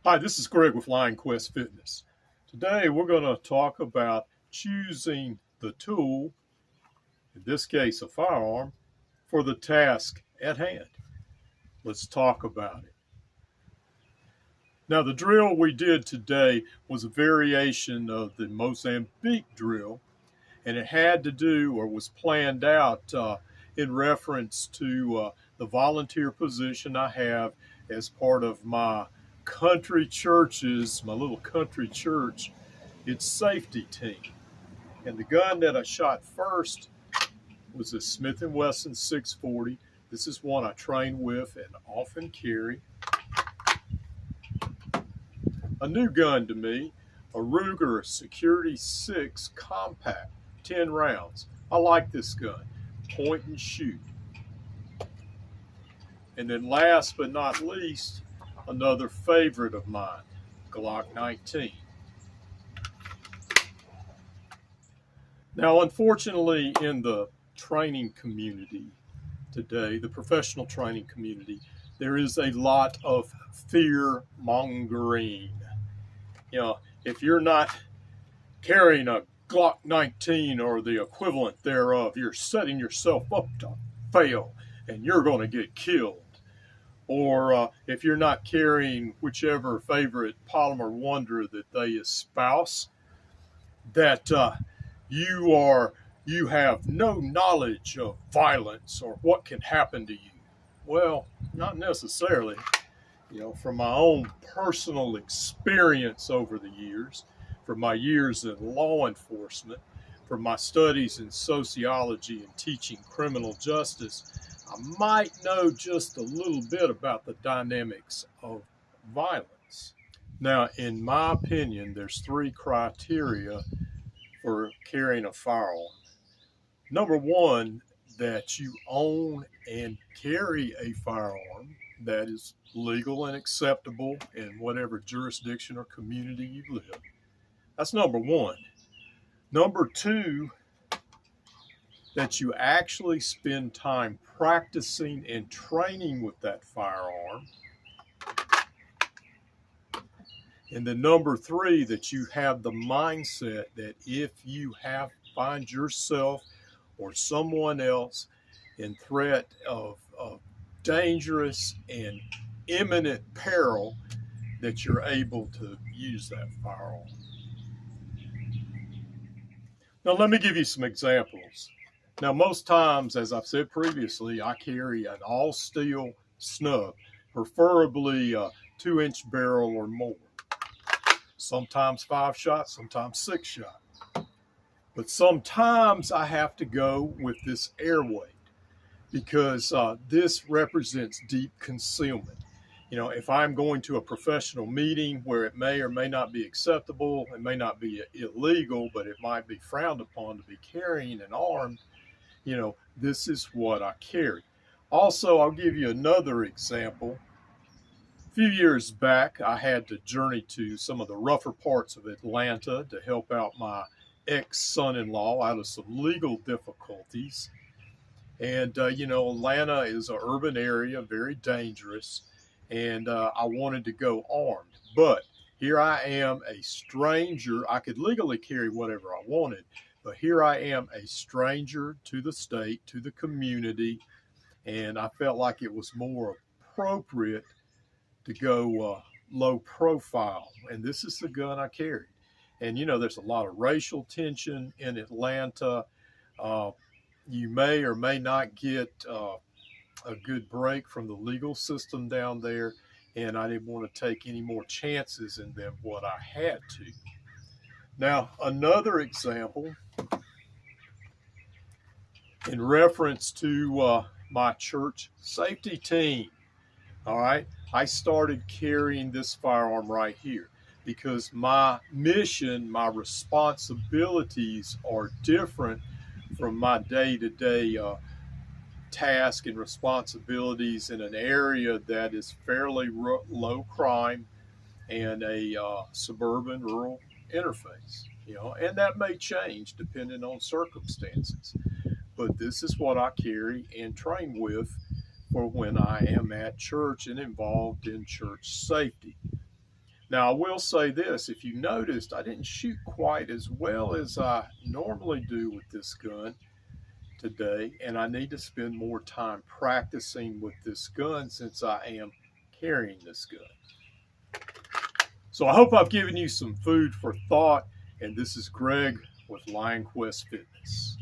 Hi, this is Greg with Lionquestfitness. Today we're going to talk about choosing the tool, in this case a firearm, for the task at hand. Let's talk about it. Now, the drill we did today was a variation of the Mozambique drill, and it had to do, or was planned out in reference to the volunteer position I have as part of my country churches, my little country church, its safety team. And the gun that I shot first was a Smith & Wesson 640. This is one I train with and often carry. A new gun to me, a Ruger Security 6 Compact, 10 rounds. I like this gun, point and shoot. And then last but not least, another favorite of mine, Glock 19. Now, unfortunately, in the training community today, the professional training community, there is a lot of fear mongering. You know, if you're not carrying a Glock 19 or the equivalent thereof, you're setting yourself up to fail and you're going to get killed. Or if you're not carrying whichever favorite polymer wonder that they espouse, that you have no knowledge of violence or what can happen to you. Well, not necessarily. You know, from my own personal experience over the years, from my years in law enforcement, from my studies in sociology and teaching criminal justice, I might know just a little bit about the dynamics of violence. Now, in my opinion, there's 3 criteria for carrying a firearm. Number 1, that you own and carry a firearm that is legal and acceptable in whatever jurisdiction or community you live. That's number 1. Number 2, that you actually spend time practicing and training with that firearm. And then number 3, that you have the mindset that if you find yourself or someone else in threat of dangerous and imminent peril, that you're able to use that firearm. Now, let me give you some examples. Now, most times, as I've said previously, I carry an all-steel snub, preferably a 2-inch barrel or more. Sometimes 5-shot, sometimes 6-shot. But sometimes I have to go with this air weight because this represents deep concealment. You know, if I'm going to a professional meeting where it may or may not be acceptable, it may not be illegal, but it might be frowned upon to be carrying an arm, you know, this is what I carry. Also, I'll give you another example. A few years back, I had to journey to some of the rougher parts of Atlanta to help out my ex-son-in-law out of some legal difficulties. And, you know, Atlanta is an urban area, very dangerous. And I wanted to go armed. But here I am, a stranger. I could legally carry whatever I wanted. But here I am, a stranger to the state, to the community, and I felt like it was more appropriate to go low profile. And this is the gun I carried. And, you know, there's a lot of racial tension in Atlanta. You may or may not get a good break from the legal system down there, and I didn't want to take any more chances than what I had to. Now, another example in reference to my church safety team. All right, I started carrying this firearm right here because my mission, my responsibilities are different from my day-to-day task and responsibilities in an area that is fairly low crime and a suburban rural interface, you know, and that may change depending on circumstances. But this is what I carry and train with for when I am at church and involved in church safety. Now, I will say this, if you noticed, I didn't shoot quite as well as I normally do with this gun today, and I need to spend more time practicing with this gun since I am carrying this gun. So I hope I've given you some food for thought, and this is Greg with Lionquest Fitness.